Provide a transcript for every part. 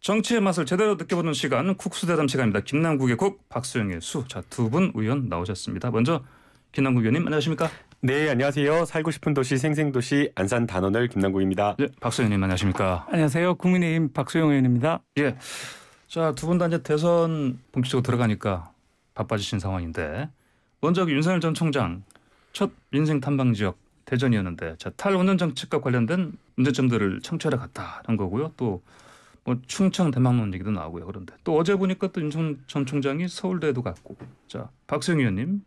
정치의 맛을 제대로 느껴보는 시간 국수대담 시간입니다. 김남국의 국, 박수영의 수. 자, 두 분 의원 나오셨습니다. 먼저 김남국 의원님 안녕하십니까? 네, 안녕하세요. 살고 싶은 도시 생생도시 안산 단원을 김남국입니다. 네, 박수영 의원님 안녕하십니까? 안녕하세요. 국민의힘 박수영 의원입니다. 예. 자, 두 분 다 이제 대선 본격적으로 들어가니까 바빠지신 상황인데 먼저 윤석열 전 총장 첫 민생 탐방 지역 대전이었는데 자, 탈원전 정책과 관련된 문제점들을 청취하러 갔다는 거고요. 또 뭐 충청 대망론 얘기도 나오고요. 그런데 또 어제 보니까 또 윤 전 총장이 서울대도 갔고. 자, 박수영 의원님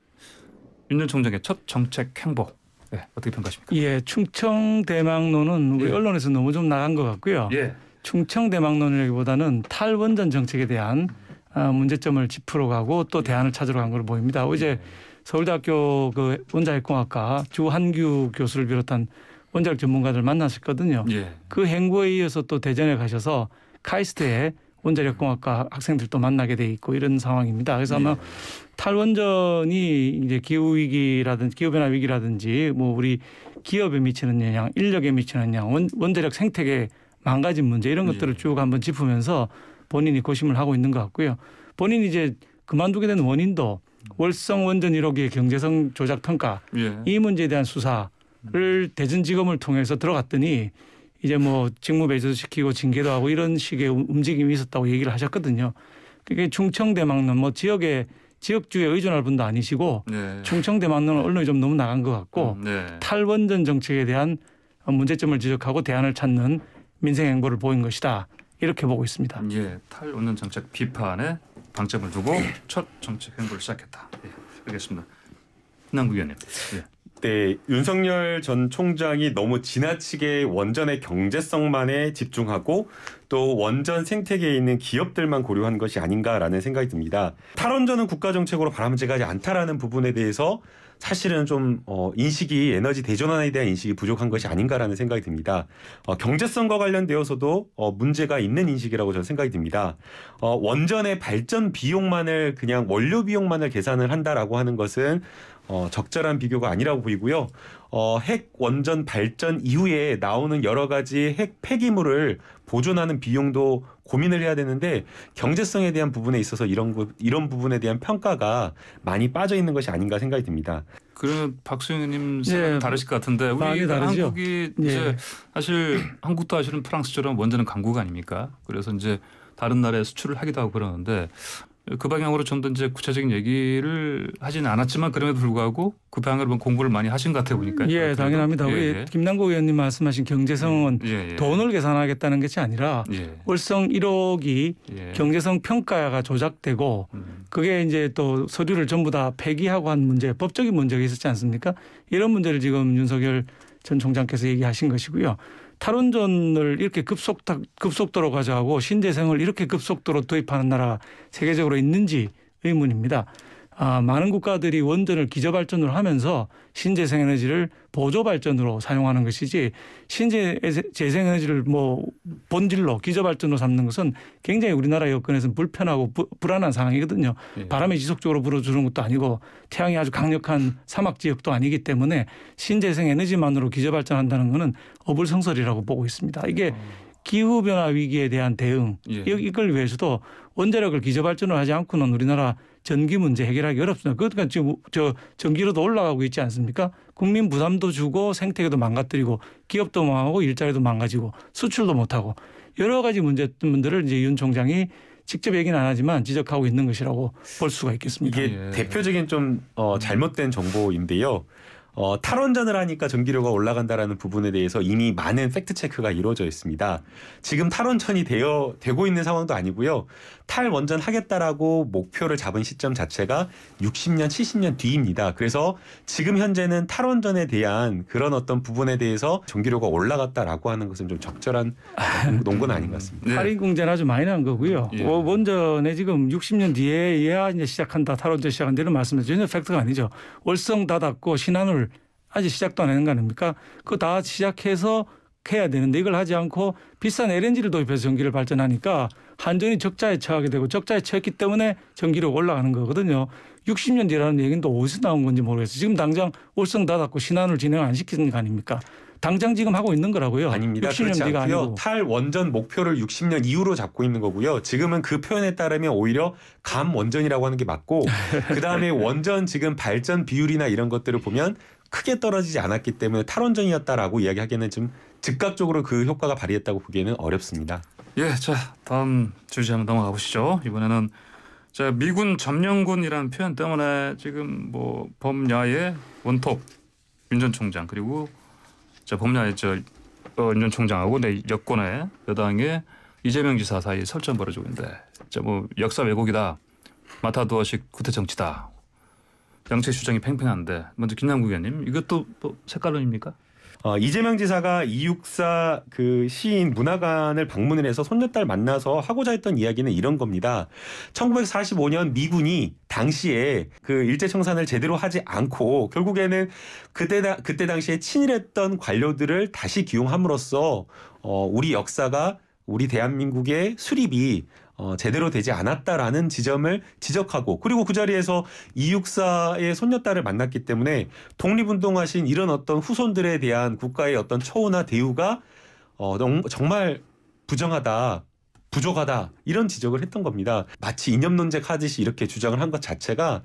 윤 전 총장의 첫 정책 행보 네, 어떻게 평가하십니까? 예, 충청 대망론은 우리 언론에서 너무 좀 나간 것 같고요. 예. 충청 대망론이라기보다는 탈원전 정책에 대한 문제점을 짚으러 가고 또 대안을 찾으러 간 걸로 보입니다. 어제 서울대학교 그 원자핵공학과 주한규 교수를 비롯한 원자력 전문가들 만나셨거든요. 예. 그 행보에 이어서 또 대전에 가셔서 카이스트의 원자력공학과 학생들도 만나게 돼 있고 이런 상황입니다. 그래서 아마 탈원전이 이제 기후 위기라든지 기후 변화 위기라든지 뭐 우리 기업에 미치는 영향, 인력에 미치는 영향, 원자력 생태계 망가진 문제 이런 것들을 쭉 한번 짚으면서 본인이 고심을 하고 있는 것 같고요. 본인이 이제 그만두게 된 원인도 월성 원전 1호기의 경제성 조작 평가 이 문제에 대한 수사를 대전지검을 통해서 들어갔더니 이제 뭐 직무 배제도 시키고 징계도 하고 이런 식의 움직임이 있었다고 얘기를 하셨거든요. 그게 충청 대망론 뭐 지역주에 의존할 분도 아니시고 충청 대망론은 언론이 좀 너무 나간 것 같고 탈원전 정책에 대한 문제점을 지적하고 대안을 찾는 민생 행보를 보인 것이다. 이렇게 보고 있습니다. 예, 탈원전 정책 비판에 방점을 두고 첫 정책 행보를 시작했다. 예, 알겠습니다. 남국 의원님. 예. 네, 윤석열 전 총장이 너무 지나치게 원전의 경제성만에 집중하고 또 원전 생태계에 있는 기업들만 고려한 것이 아닌가라는 생각이 듭니다. 탈원전은 국가 정책으로 바람직하지 않다라는 부분에 대해서 사실은 좀 인식이 에너지 대전환에 대한 인식이 부족한 것이 아닌가라는 생각이 듭니다. 경제성과 관련되어서도 문제가 있는 인식이라고 저는 생각이 듭니다. 원전의 발전 비용만을 그냥 원료 비용만을 계산을 한다라고 하는 것은 적절한 비교가 아니라고 보이고요. 핵 원전 발전 이후에 나오는 여러 가지 핵 폐기물을 보존하는 비용도 고민을 해야 되는데 경제성에 대한 부분에 있어서 이런 부분에 대한 평가가 많이 빠져 있는 것이 아닌가 생각이 듭니다. 그러면 박수영 의원님 생각은 다르실 것 같은데 우리 다르죠. 한국이 이제 사실 한국도 사실은 프랑스처럼 원전은 강국 아닙니까? 그래서 이제 다른 나라에 수출을 하기도 하고 그러는데 그 방향으로 좀 더 이제 구체적인 얘기를 하지는 않았지만 그럼에도 불구하고 그 방향으로 공부를 많이 하신 것 같아 보니까. 예, 당연합니다. 우리 김남국 의원님 말씀하신 경제성은 돈을 계산하겠다는 것이 아니라 월성 1호기 경제성 평가가 조작되고 그게 이제 또 서류를 전부 다 폐기하고 한 문제, 법적인 문제가 있었지 않습니까? 이런 문제를 지금 윤석열 전 총장께서 얘기하신 것이고요. 탈원전을 이렇게 급속도로 가져가고 신재생을 이렇게 급속도로 도입하는 나라가 세계적으로 있는지 의문입니다. 많은 국가들이 원전을 기저발전으로 하면서 신재생에너지를 보조발전으로 사용하는 것이지 신재생에너지를 뭐 본질로 기저발전으로 삼는 것은 굉장히 우리나라 여건에서는 불편하고 불안한 상황이거든요. 바람이 지속적으로 불어주는 것도 아니고 태양이 아주 강력한 사막 지역도 아니기 때문에 신재생에너지만으로 기저발전한다는 것은 어불성설이라고 보고 있습니다. 이게 기후변화 위기에 대한 대응 이걸 위해서도 원자력을 기저발전을 하지 않고는 우리나라 전기 문제 해결하기 어렵습니다. 그러니까 지금 전기료도 올라가고 있지 않습니까? 국민 부담도 주고 생태계도 망가뜨리고 기업도 망하고 일자리도 망가지고 수출도 못하고 여러 가지 문제들을 이제 윤 총장이 직접 얘기는 안 하지만 지적하고 있는 것이라고 볼 수가 있겠습니다. 이게 대표적인 좀 잘못된 정보인데요. 탈원전을 하니까 전기료가 올라간다라는 부분에 대해서 이미 많은 팩트 체크가 이루어져 있습니다. 지금 탈원전이 되고 있는 상황도 아니고요. 탈원전 하겠다라고 목표를 잡은 시점 자체가 60년, 70년 뒤입니다. 그래서 지금 현재는 탈원전에 대한 그런 어떤 부분에 대해서 전기료가 올라갔다라고 하는 것은 좀 적절한 논거는 아닌 것 같습니다. 할인 공제는 아주 많이 난 거고요. 원전에 지금 60년 뒤에야 이제 시작한다, 탈원전 시작한다 이런 말씀은 전혀 팩트가 아니죠. 월성 닫았고 신한울 아직 시작도 안 하는 거 아닙니까? 그거 다 시작해서 해야 되는데 이걸 하지 않고 비싼 LNG를 도입해서 전기를 발전하니까 한전이 적자에 처하게 되고 적자에 처했기 때문에 전기료가 올라가는 거거든요. 60년 뒤라는 얘기는 또 어디서 나온 건지 모르겠어요. 지금 당장 월성 닫았고 신한울 진행 안 시키는 거 아닙니까? 당장 지금 하고 있는 거라고요. 아닙니다. 60년 그렇지 뒤가 않고요. 아니고. 탈원전 목표를 60년 이후로 잡고 있는 거고요. 지금은 그 표현에 따르면 오히려 감원전이라고 하는 게 맞고 그다음에 원전 지금 발전 비율이나 이런 것들을 보면 크게 떨어지지 않았기 때문에 탈원전이었다라고 이야기하기에는 좀 즉각적으로 그 효과가 발휘했다고 보기에는 어렵습니다. 예, 자 다음 주제 한번 넘어가 보시죠. 이번에는 자 미군 점령군이라는 표현 때문에 지금 뭐 범야의 원톱 윤 전 총장 그리고 자 범야의 윤 전 총장하고 내 여권의 여당의 이재명 지사 사이 설전 벌어지고 있는데 자 뭐 역사 왜곡이다, 마타도어식 구태 정치다, 정책 주장이 팽팽한데 먼저 김남국 의원님 이것도 뭐 색깔론입니까? 이재명 지사가 264 그 시인 문화관을 방문을 해서 손녀딸 만나서 하고자 했던 이야기는 이런 겁니다. 1945년 미군이 당시에 그 일제청산을 제대로 하지 않고 결국에는 그때 당시에 친일했던 관료들을 다시 기용함으로써 우리 역사가 우리 대한민국의 수립이 제대로 되지 않았다라는 지점을 지적하고 그리고 그 자리에서 264의 손녀딸을 만났기 때문에 독립운동하신 이런 어떤 후손들에 대한 국가의 어떤 처우나 대우가 정말 부정하다, 부족하다 이런 지적을 했던 겁니다. 마치 이념 논쟁 하듯이 이렇게 주장을 한 것 자체가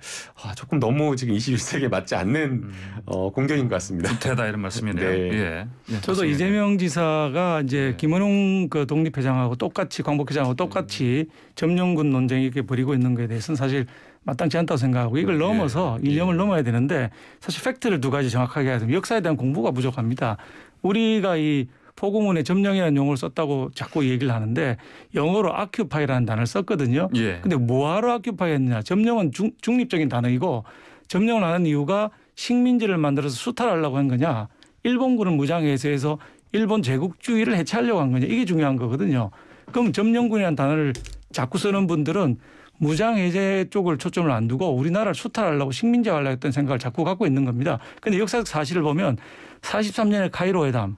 조금 너무 지금 21세기에 맞지 않는 공격인 것 같습니다. 구태다 이런 말씀이네요. 네. 예. 저도 이재명 지사가 이제 김원웅 그 독립회장하고 똑같이 광복회장하고 똑같이 점령군 논쟁 이렇게 벌이고 있는 것에 대해서는 사실 마땅치 않다고 생각하고 이걸 넘어서 이념을 넘어야 되는데 사실 팩트를 두 가지 정확하게 해야 됩니다. 역사에 대한 공부가 부족합니다. 우리가 이 포고문에 점령이라는 용어를 썼다고 자꾸 얘기를 하는데 영어로 occupy라는 단어를 썼거든요. 그런데 뭐하러 occupy 했느냐. 점령은 중립적인 단어이고 점령을 하는 이유가 식민지를 만들어서 수탈하려고 한 거냐. 일본군을 무장해제해서 일본 제국주의를 해체하려고 한 거냐. 이게 중요한 거거든요. 그럼 점령군이라는 단어를 자꾸 쓰는 분들은 무장해제 쪽을 초점을 안 두고 우리나라를 수탈하려고 식민지화하려고 했던 생각을 자꾸 갖고 있는 겁니다. 그런데 역사적 사실을 보면 43년에 카이로 회담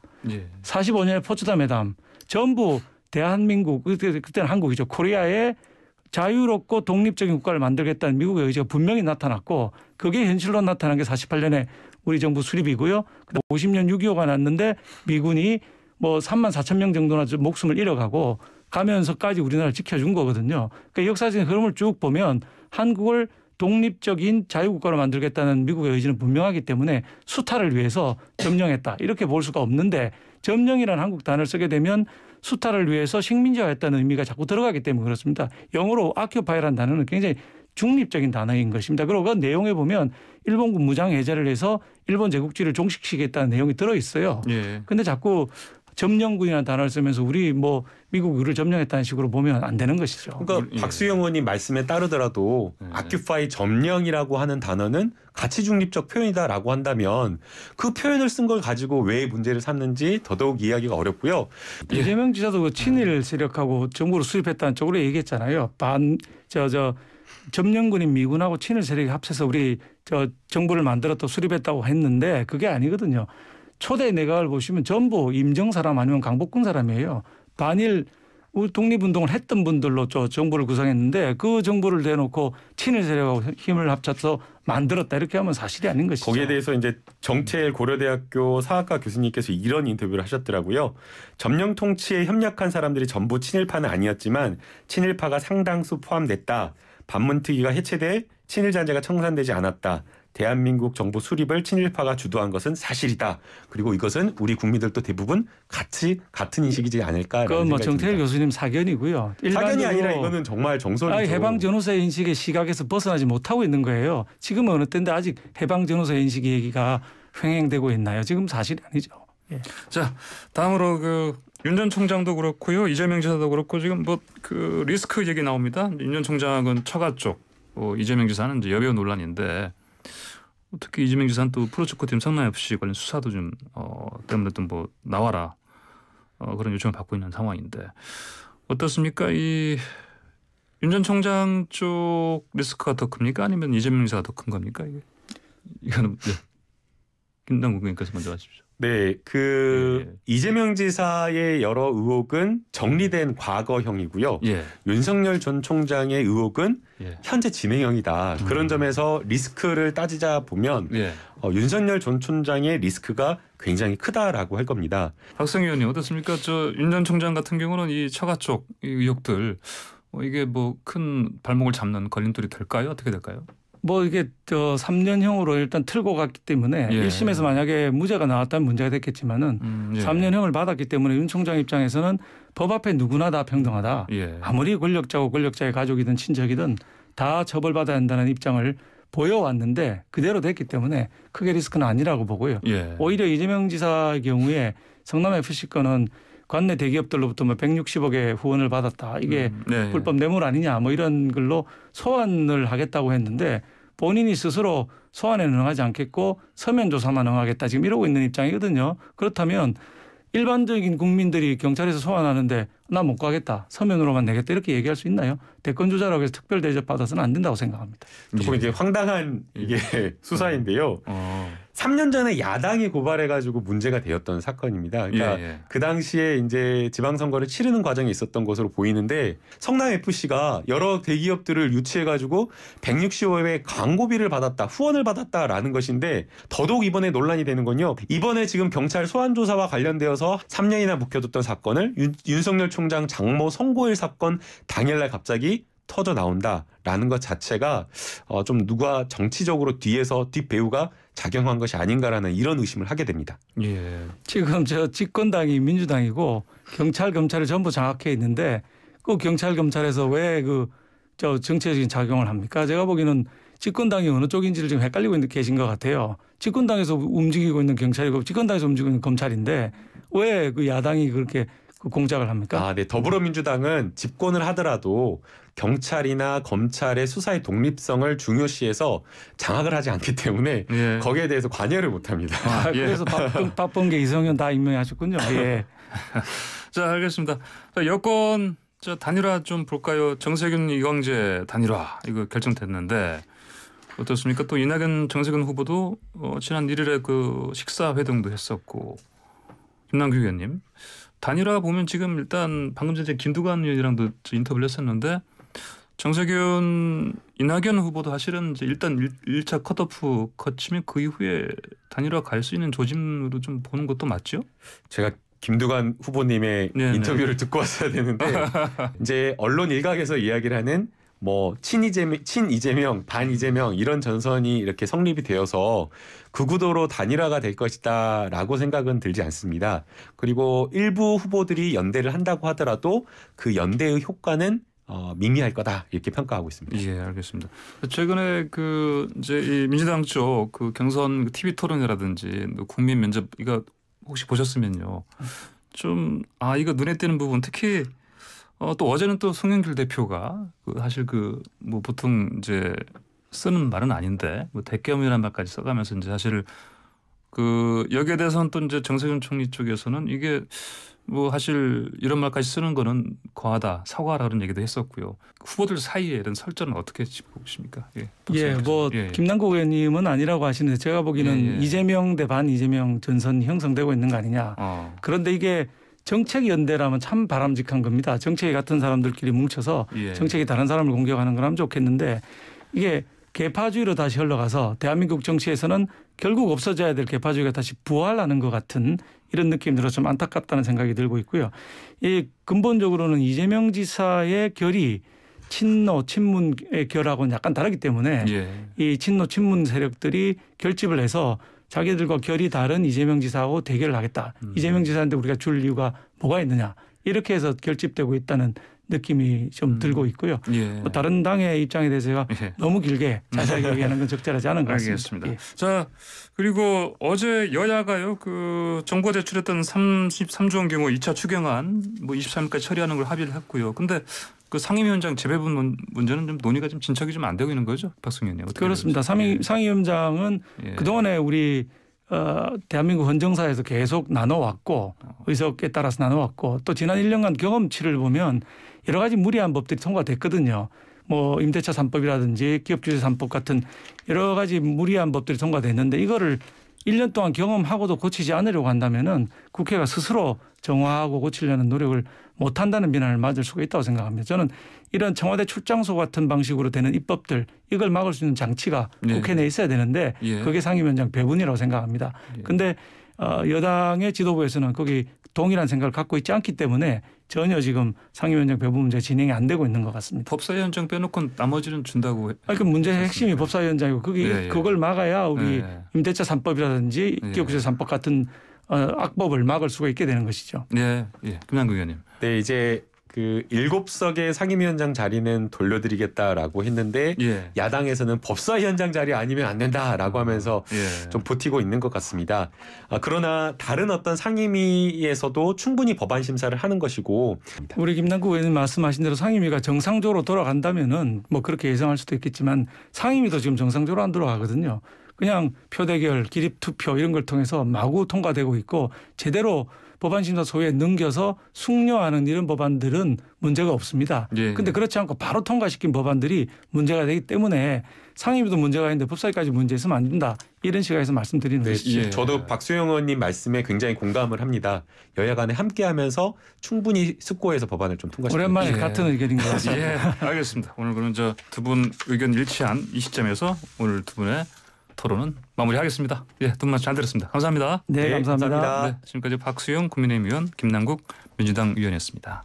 45년에 포츠담 회담 전부 대한민국 그때는 한국이죠. 코리아의 자유롭고 독립적인 국가를 만들겠다는 미국의 의지가 분명히 나타났고 그게 현실로 나타난 게 48년에 우리 정부 수립이고요. 50년 6.25가 났는데 미군이 뭐 3만 4천 명 정도나 목숨을 잃어가고 가면서까지 우리나라를 지켜준 거거든요. 그러니까 역사적인 흐름을 쭉 보면 한국을 독립적인 자유국가로 만들겠다는 미국의 의지는 분명하기 때문에 수탈을 위해서 점령했다. 이렇게 볼 수가 없는데 점령이라는 한국 단어를 쓰게 되면 수탈을 위해서 식민지화했다는 의미가 자꾸 들어가기 때문에 그렇습니다. 영어로 occupy라는 단어는 굉장히 중립적인 단어인 것입니다. 그리고 그 내용에 보면 일본군 무장 해제를 해서 일본 제국주의를 종식시키겠다는 내용이 들어있어요. 그런데 자꾸 점령군이라는 단어를 쓰면서 우리 뭐 미국을 점령했다는 식으로 보면 안 되는 것이죠. 그러니까 박수영 의원님 말씀에 따르더라도 occupy 점령이라고 하는 단어는 가치 중립적 표현이다라고 한다면 그 표현을 쓴 걸 가지고 왜 문제를 삼는지 더더욱 이해하기가 어렵고요. 이재명 지사도 그 친일 세력하고 정부를 수립했다는 쪽으로 얘기했잖아요. 점령군인 미군하고 친일 세력이 합쳐서 우리 정부를 만들었다 수립했다고 했는데 그게 아니거든요. 초대 내각을 보시면 전부 임정 사람 아니면 강복군 사람이에요. 반일 독립운동을 했던 분들로 정부를 구성했는데 그 정부를 대놓고 친일 세력하고 힘을 합쳐서 만들었다 이렇게 하면 사실이 아닌 것이죠. 거기에 대해서 이제 정채일 고려대학교 사학과 교수님께서 이런 인터뷰를 하셨더라고요. 점령 통치에 협력한 사람들이 전부 친일파는 아니었지만 친일파가 상당수 포함됐다. 반문특위가 해체돼 친일 잔재가 청산되지 않았다. 대한민국 정부 수립을 친일파가 주도한 것은 사실이다. 그리고 이것은 우리 국민들도 대부분 같은 인식이지 않을까라는 그건 생각이 정태일 듭니다. 교수님 사견이고요. 사견이 아니라 이거는 정말 정설이죠. 해방 전후세 인식의 시각에서 벗어나지 못하고 있는 거예요. 지금은 어느 때인데 아직 해방 전후세 인식 얘기가 횡행되고 있나요? 지금 사실이 아니죠. 자, 다음으로 윤 전 총장도 그렇고요, 이재명 지사도 그렇고 지금 뭐 그 리스크 얘기 나옵니다. 윤 전 총장은 처가 쪽, 이재명 지사는 이제 여배우 논란인데. 특히 이재명 지사는 또 프로축구팀 성남FC 관련 수사도 좀 때문에 좀 뭐 나와라 그런 요청을 받고 있는 상황인데 어떻습니까? 이 윤 전 총장 쪽 리스크가 더 큽니까? 아니면 이재명 지사가 더 큰 겁니까? 이거는 김남국 의원께서 먼저 하십시오. 네, 이재명 지사의 여러 의혹은 정리된 과거형이고요. 예. 윤석열 전 총장의 의혹은 현재 진행형이다. 그런 점에서 리스크를 따지자 보면 윤석열 전 총장의 리스크가 굉장히 크다라고 할 겁니다. 박성희 의원님 어떻습니까? 윤 전 총장 같은 경우는 이 처가 쪽 의혹들 이게 뭐 큰 발목을 잡는 걸림돌이 될까요? 어떻게 될까요? 뭐 이게 3년형으로 일단 틀고 갔기 때문에 1심에서 만약에 무죄가 나왔다면 문제가 됐겠지만은 3년형을 받았기 때문에 윤 총장 입장에서는 법 앞에 누구나 다 평등하다. 아무리 권력자고 권력자의 가족이든 친척이든 다 처벌받아야 한다는 입장을 보여왔는데 그대로 됐기 때문에 크게 리스크는 아니라고 보고요. 오히려 이재명 지사의 경우에 성남FC 건은 관내 대기업들로부터 뭐 160억의 후원을 받았다. 이게 불법 뇌물 아니냐 뭐 이런 걸로 소환을 하겠다고 했는데 본인이 스스로 소환에는 응하지 않겠고 서면 조사만 응하겠다 지금 이러고 있는 입장이거든요. 그렇다면 일반적인 국민들이 경찰에서 소환하는데 나 못 가겠다. 서면으로만 내겠다. 이렇게 얘기할 수 있나요? 대권 주자라고 해서 특별 대접 받아서는 안 된다고 생각합니다. 조금 이제 황당한 이게 수사인데요. 3년 전에 야당이 고발해가지고 문제가 되었던 사건입니다. 그러니까 그 당시에 이제 지방선거를 치르는 과정에 있었던 것으로 보이는데 성남FC가 여러 대기업들을 유치해가지고 160억의 광고비를 받았다, 후원을 받았다라는 것인데 더더욱 이번에 논란이 되는 건요. 이번에 지금 경찰 소환조사와 관련되어서 3년이나 묵혀뒀던 사건을 윤석열 총장 장모 선고일 사건 당일날 갑자기 터져 나온다라는 것 자체가 좀 누가 정치적으로 뒷배우가 작용한 것이 아닌가라는 이런 의심을 하게 됩니다. 지금 집권당이 민주당이고 경찰 검찰을 전부 장악해 있는데 그 경찰 검찰에서 왜 정치적인 작용을 합니까? 제가 보기에는 집권당이 어느 쪽인지를 지금 헷갈리고 계신 것 같아요. 집권당에서 움직이고 있는 경찰이고 집권당에서 움직이고 있는 검찰인데 왜 그 야당이 그렇게 공작을 합니까? 네. 더불어민주당은 집권을 하더라도 경찰이나 검찰의 수사의 독립성을 중요시해서 장악을 하지 않기 때문에 거기에 대해서 관여를 못합니다. 그래서 바쁜 게 이성현 다 임명하셨군요. 자, 알겠습니다. 자, 여권 단일화 좀 볼까요? 정세균 이광재 단일화 이거 결정됐는데 어떻습니까? 또 이낙연 정세균 후보도 지난 1일에 그 식사 회동도 했었고 김남규 의원님. 단일화 보면 지금 일단 방금 전에 김두관 의원이랑도 인터뷰를 했었는데 정세균 이낙연 후보도 사실은 이제 일단 1차 컷오프 거치면 그 이후에 단일화 갈 수 있는 조짐으로 좀 보는 것도 맞죠? 제가 김두관 후보님의 인터뷰를 듣고 왔어야 되는데 이제 언론 일각에서 이야기를 하는 뭐 친이재명, 반이재명 이런 전선이 이렇게 성립이 되어서 그 구도로 단일화가 될 것이다라고 생각은 들지 않습니다. 그리고 일부 후보들이 연대를 한다고 하더라도 그 연대의 효과는 미미할 거다 이렇게 평가하고 있습니다. 알겠습니다. 최근에 이제 이 민주당 쪽 그 경선 TV 토론이라든지 국민 면접 이거 혹시 보셨으면요. 좀 이거 눈에 띄는 부분 특히 또 어제는 또 송영길 대표가 사실 뭐 보통 이제 쓰는 말은 아닌데 뭐 대겸이라는 말까지 써가면서 이제 사실 여기에 대해서는 또 이제 정세균 총리 쪽에서는 이게 뭐 사실 이런 말까지 쓰는 거는 과하다, 사과하라 그런 얘기도 했었고요. 후보들 사이에 이런 설전은 어떻게 짚어보십니까? 김남국 의원님은 아니라고 하시는데 제가 보기에는 이재명 대 반이재명 전선이 형성되고 있는 거 아니냐. 그런데 이게 정책 연대라면 참 바람직한 겁니다. 정책이 같은 사람들끼리 뭉쳐서 정책이 다른 사람을 공격하는 거라면 좋겠는데 이게 계파주의로 다시 흘러가서 대한민국 정치에서는 결국 없어져야 될 계파주의가 다시 부활하는 것 같은 이런 느낌이 들어서 좀 안타깝다는 생각이 들고 있고요. 이 근본적으로는 이재명 지사의 결이 친노 친문의 결하고는 약간 다르기 때문에 이 친노 친문 세력들이 결집을 해서 자기들과 결이 다른 이재명 지사하고 대결을 하겠다. 이재명 지사한테 우리가 줄 이유가 뭐가 있느냐. 이렇게 해서 결집되고 있다는 느낌이 좀 들고 있고요. 뭐 다른 당의 입장에 대해서 제가 너무 길게 자세하게 얘기하는 건 적절하지 않은 것 같습니다. 알겠습니다. 자, 그리고 어제 여야가요. 정부가 제출했던 33조원 경우 2차 추경안 뭐 23일까지 처리하는 걸 합의를 했고요. 근데 상임위원장 재배분 문제는 좀 논의가 좀 진척이 좀 안 되고 있는 거죠, 박승희 의원님. 그렇습니다. 상임위원장은 그동안에 우리 대한민국 헌정사에서 계속 나눠왔고 의석에 따라서 나눠왔고 또 지난 1년간 경험치를 보면 여러 가지 무리한 법들이 통과됐거든요. 뭐 임대차 3법이라든지 기업주주 3법 같은 여러 가지 무리한 법들이 통과됐는데 이거를 1년 동안 경험하고도 고치지 않으려고 한다면은 국회가 스스로 정화하고 고치려는 노력을 못한다는 비난을 맞을 수가 있다고 생각합니다. 저는 이런 청와대 출장소 같은 방식으로 되는 입법들 이걸 막을 수 있는 장치가 국회 내에 있어야 되는데 그게 상임위원장 배분이라고 생각합니다. 그런데 여당의 지도부에서는 거기 동일한 생각을 갖고 있지 않기 때문에 전혀 지금 상임위원장 배분 문제 진행이 안 되고 있는 것 같습니다. 법사위원장 빼놓고 나머지는 준다고. 그 문제의 핵심이 법사위원장이고 그걸 막아야 우리 임대차 3법이라든지 기업구제 3법 같은 악법을 막을 수가 있게 되는 것이죠. 예, 김남국 의원님. 네, 이제 그 7석의 상임위원장 자리는 돌려드리겠다라고 했는데 야당에서는 법사위원장 자리 아니면 안 된다라고 하면서 좀 버티고 있는 것 같습니다. 그러나 다른 어떤 상임위에서도 충분히 법안 심사를 하는 것이고 우리 김남국 의원님 말씀하신 대로 상임위가 정상적으로 돌아간다면은 뭐 그렇게 예상할 수도 있겠지만 상임위도 지금 정상적으로 안 돌아가거든요. 그냥 표대결, 기립투표 이런 걸 통해서 마구 통과되고 있고 제대로 법안심사 소위에 넘겨서 숙려하는 이런 법안들은 문제가 없습니다. 그런데 그렇지 않고 바로 통과시킨 법안들이 문제가 되기 때문에 상임위도 문제가 있는데 법사위까지 문제 있으면 안 된다. 이런 시각에서 말씀드리는 것이죠. 저도 박수영 의원님 말씀에 굉장히 공감을 합니다. 여야 간에 함께하면서 충분히 숙고해서 법안을 좀 통과시키는 오랜만에 같은 의견인 것 같습니다. 알겠습니다. 오늘 그럼 두 분 의견 일치한 이 시점에서 오늘 두 분의 토론은 마무리하겠습니다. 두 분 잘 들었습니다. 감사합니다. 네, 감사합니다. 지금까지 박수영 국민의힘 의원, 김남국 민주당 의원이었습니다.